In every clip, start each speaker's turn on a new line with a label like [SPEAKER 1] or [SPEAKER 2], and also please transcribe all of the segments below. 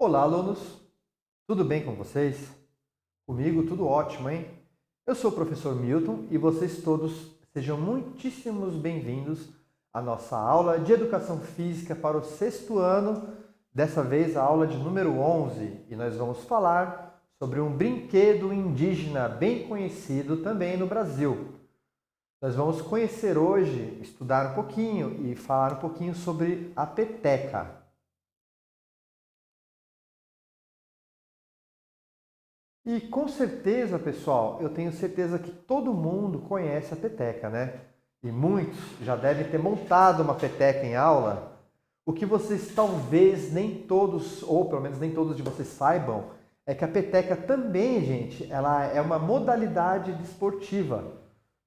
[SPEAKER 1] Olá, alunos! Tudo bem com vocês? Comigo tudo ótimo, hein? Eu sou o professor Milton e vocês todos sejam muitíssimos bem-vindos à nossa aula de Educação Física para o sexto ano, dessa vez a aula de número 11, e nós vamos falar sobre um brinquedo indígena bem conhecido também no Brasil. Nós vamos conhecer hoje, estudar um pouquinho e falar um pouquinho sobre a peteca. E com certeza, pessoal, eu tenho certeza que todo mundo conhece a peteca, né? E muitos já devem ter montado uma peteca em aula. O que vocês talvez nem todos, ou pelo menos nem todos de vocês saibam, é que a peteca também, gente, ela é uma modalidade desportiva,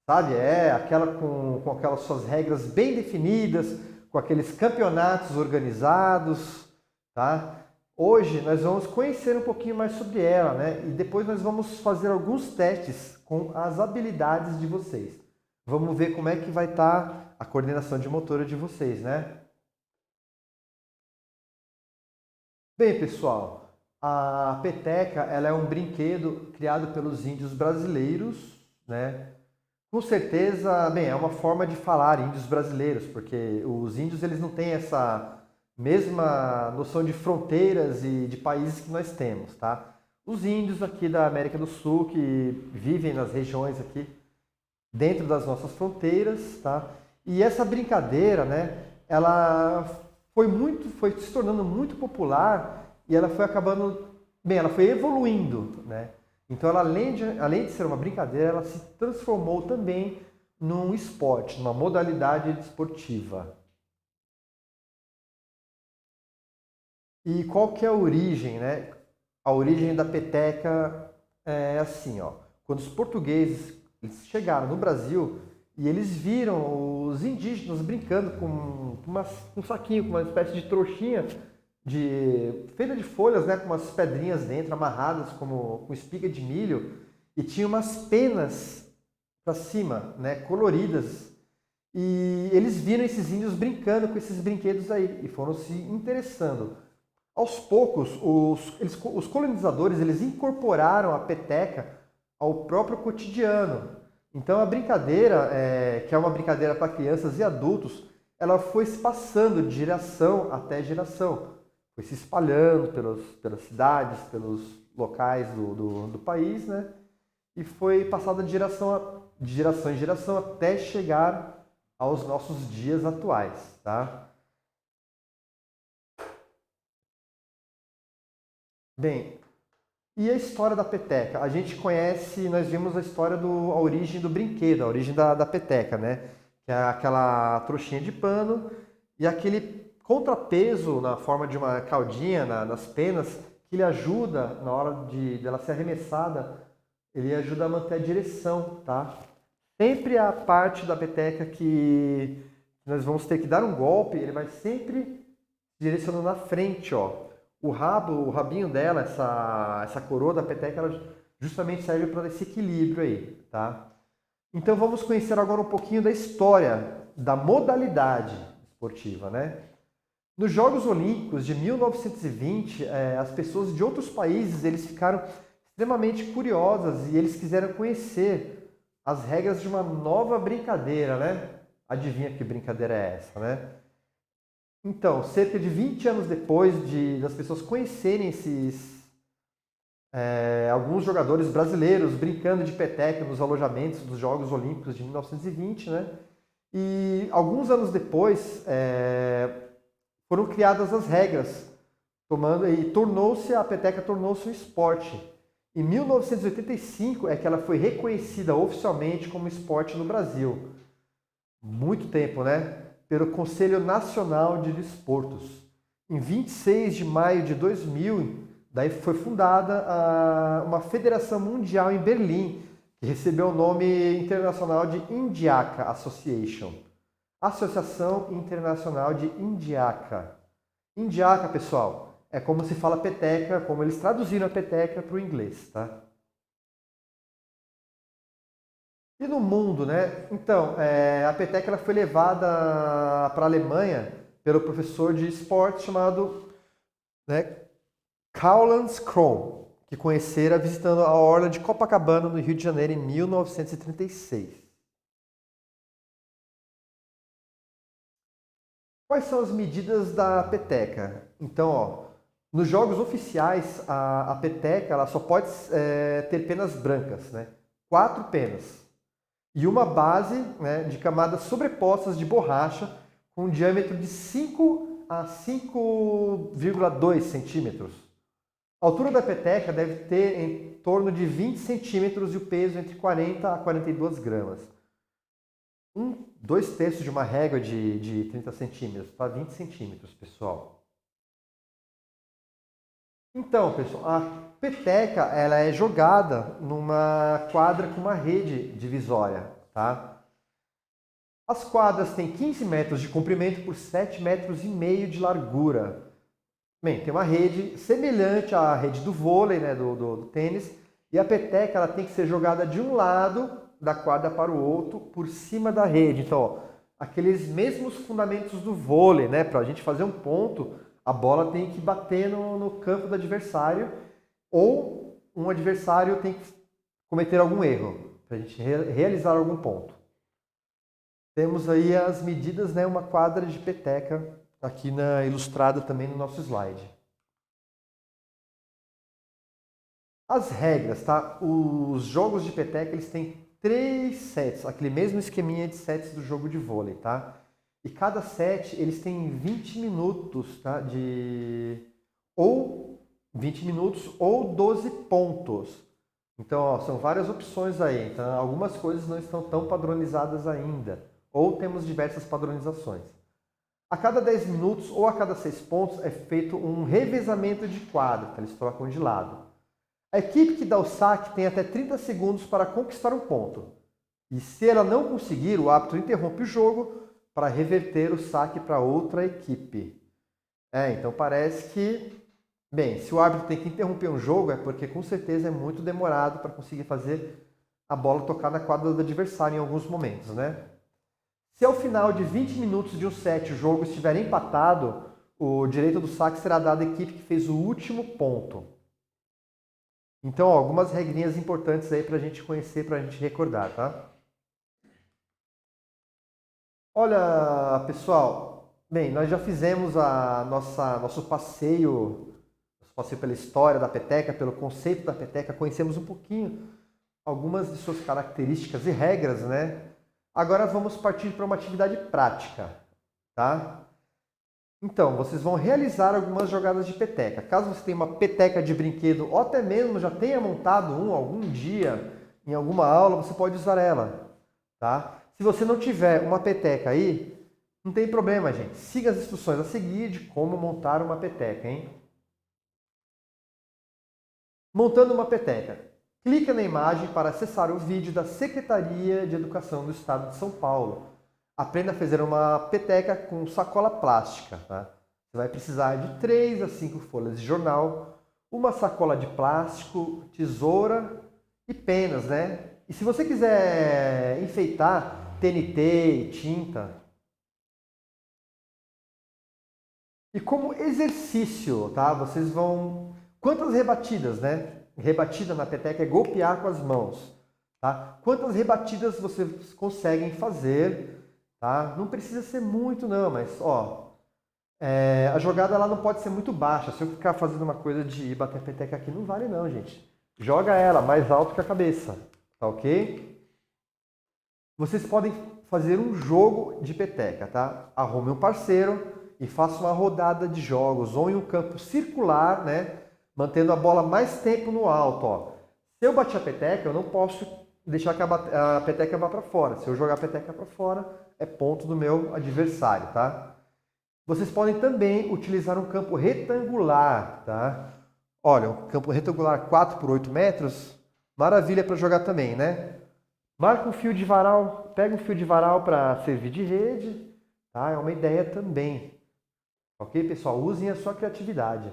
[SPEAKER 1] sabe? É aquela com aquelas suas regras bem definidas, com aqueles campeonatos organizados, tá? Hoje nós vamos conhecer um pouquinho mais sobre ela, né? E depois nós vamos fazer alguns testes com as habilidades de vocês. Vamos ver como é que vai estar a coordenação de motora de vocês, né? Bem, pessoal, a peteca, ela é um brinquedo criado pelos índios brasileiros, né? Com certeza, bem, é uma forma de falar índios brasileiros, porque os índios eles não têm essa mesma noção de fronteiras e de países que nós temos, tá? Os índios aqui da América do Sul que vivem nas regiões aqui dentro das nossas fronteiras, tá? E essa brincadeira, né, ela foi se tornando muito popular e ela foi acabando, bem, ela foi evoluindo, né? Então, ela, além de ser uma brincadeira, ela se transformou também num esporte, numa modalidade esportiva. E qual que é a origem, né? A origem da peteca é assim, ó. Quando os portugueses eles chegaram no Brasil e eles viram os indígenas brincando com um saquinho, com uma espécie de trouxinha feita de folhas, né, com umas pedrinhas dentro, amarradas com espiga de milho, e tinha umas penas para cima, né, coloridas. E eles viram esses índios brincando com esses brinquedos aí e foram se interessando. Aos poucos, os colonizadores eles incorporaram a peteca ao próprio cotidiano. Então a brincadeira, que é uma brincadeira para crianças e adultos, ela foi se passando de geração até geração. Foi se espalhando pelas cidades, pelos locais do país, né? E foi passada de geração em geração até chegar aos nossos dias atuais, tá? Bem, e a história da peteca? A gente conhece, nós vimos a história a origem do brinquedo, a origem da peteca, né? Que é aquela trouxinha de pano e aquele contrapeso na forma de uma caldinha nas penas que lhe ajuda na hora dela ser arremessada, ele ajuda a manter a direção, tá? Sempre a parte da peteca que nós vamos ter que dar um golpe, ele vai sempre direcionando na frente, ó. O rabinho dela, essa coroa da peteca, ela justamente serve para esse equilíbrio aí, tá? Então vamos conhecer agora um pouquinho da história da modalidade esportiva, né? Nos Jogos Olímpicos de 1920, as pessoas de outros países eles ficaram extremamente curiosas e eles quiseram conhecer as regras de uma nova brincadeira, né? Adivinha que brincadeira é essa, né? Então, cerca de 20 anos depois das pessoas conhecerem alguns jogadores brasileiros brincando de peteca nos alojamentos dos Jogos Olímpicos de 1920, né? E alguns anos depois foram criadas as regras, a peteca tornou-se um esporte. Em 1985 é que ela foi reconhecida oficialmente como esporte no Brasil. Muito tempo, né? Pelo Conselho Nacional de Desportos. Em 26 de maio de 2000, daí foi fundada uma Federação Mundial em Berlim, que recebeu o nome internacional de Indiaka Association. Associação Internacional de Indiaka. Indiaka, pessoal, é como se fala peteca, como eles traduziram a peteca para o inglês, tá? E no mundo, né? Então, a peteca ela foi levada para a Alemanha pelo professor de esporte chamado, né, Cowlands Cron, que conhecera visitando a orla de Copacabana, no Rio de Janeiro, em 1936. Quais são as medidas da peteca? Então, ó, nos jogos oficiais, a peteca ela só pode ter penas brancas, né? 4 penas. E uma base, né, de camadas sobrepostas de borracha com um diâmetro de 5 a 5,2 centímetros. A altura da peteca deve ter em torno de 20 centímetros e o peso entre 40 a 42 gramas. 2/3 de uma régua de 30 centímetros para 20 centímetros, pessoal. Então, pessoal, a peteca ela é jogada numa quadra com uma rede divisória, tá? As quadras têm 15 metros de comprimento por 7,5 metros de largura. Bem, tem uma rede semelhante à rede do vôlei, né, do tênis, e a peteca ela tem que ser jogada de um lado da quadra para o outro, por cima da rede. Então, ó, aqueles mesmos fundamentos do vôlei, né, para a gente fazer um ponto, a bola tem que bater no campo do adversário, ou um adversário tem que cometer algum erro, para a gente realizar algum ponto. Temos aí as medidas, né, uma quadra de peteca, aqui ilustrada também no nosso slide. As regras, tá? Os jogos de peteca, eles têm 3 sets, aquele mesmo esqueminha de sets do jogo de vôlei, tá? E cada set, eles têm 20 minutos, tá? Ou 20 minutos ou 12 pontos. Então, ó, são várias opções aí. Então, algumas coisas não estão tão padronizadas ainda. Ou temos diversas padronizações. A cada 10 minutos ou a cada 6 pontos é feito um revezamento de quadra, tá? Eles trocam de lado. A equipe que dá o saque tem até 30 segundos para conquistar um ponto. E se ela não conseguir, o árbitro interrompe o jogo para reverter o saque para outra equipe. Então parece que, bem, se o árbitro tem que interromper um jogo é porque com certeza é muito demorado para conseguir fazer a bola tocar na quadra do adversário em alguns momentos, né? Se ao final de 20 minutos de um set o jogo estiver empatado, o direito do saque será dado à equipe que fez o último ponto. Então, ó, algumas regrinhas importantes aí para a gente conhecer, para a gente recordar, tá? Olha, pessoal, bem, nós já fizemos nosso passeio pela história da peteca, pelo conceito da peteca, conhecemos um pouquinho algumas de suas características e regras, né? Agora vamos partir para uma atividade prática, tá? Então, vocês vão realizar algumas jogadas de peteca. Caso você tenha uma peteca de brinquedo ou até mesmo já tenha montado algum dia em alguma aula, você pode usar ela, tá? Se você não tiver uma peteca aí, não tem problema, gente. Siga as instruções a seguir de como montar uma peteca, hein? Montando uma peteca. Clique na imagem para acessar o vídeo da Secretaria de Educação do Estado de São Paulo. Aprenda a fazer uma peteca com sacola plástica, tá? Você vai precisar de 3 a 5 folhas de jornal, uma sacola de plástico, tesoura e penas, né? E se você quiser enfeitar, TNT e tinta. E como exercício, tá? Vocês vão... Quantas rebatidas, né? Rebatida na peteca é golpear com as mãos, tá? Quantas rebatidas vocês conseguem fazer, tá? Não precisa ser muito não, mas ó, a jogada ela não pode ser muito baixa. Se eu ficar fazendo uma coisa de bater a peteca aqui, não vale não, gente. Joga ela mais alto que a cabeça, tá ok? Vocês podem fazer um jogo de peteca, tá? Arrume um parceiro e faça uma rodada de jogos ou em um campo circular, né? Mantendo a bola mais tempo no alto, ó. Se eu bater a peteca, eu não posso deixar que a peteca vá para fora. Se eu jogar a peteca para fora, é ponto do meu adversário, tá? Vocês podem também utilizar um campo retangular, tá? Olha, um campo retangular 4 por 8 metros, maravilha para jogar também, né? Marca um fio de varal, pega um fio de varal para servir de rede, tá? É uma ideia também. Ok, pessoal? Usem a sua criatividade.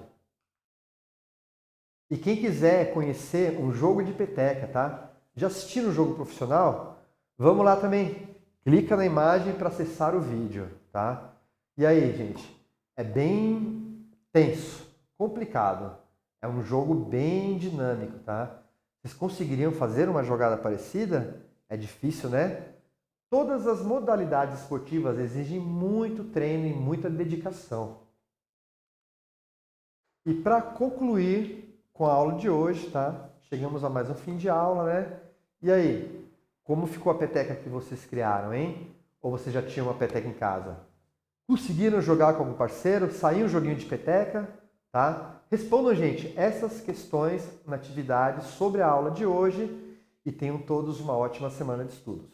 [SPEAKER 1] E quem quiser conhecer um jogo de peteca, tá? Já assistiram um jogo profissional? Vamos lá também. Clica na imagem para acessar o vídeo, tá? E aí, gente? É bem tenso, complicado. É um jogo bem dinâmico, tá? Vocês conseguiriam fazer uma jogada parecida? É difícil, né? Todas as modalidades esportivas exigem muito treino e muita dedicação. E para concluir com a aula de hoje, tá? Chegamos a mais um fim de aula, né? E aí, como ficou a peteca que vocês criaram, hein? Ou você já tinha uma peteca em casa? Conseguiram jogar com algum parceiro? Saiu um joguinho de peteca? Tá? Respondam, gente, essas questões na atividade sobre a aula de hoje e tenham todos uma ótima semana de estudos.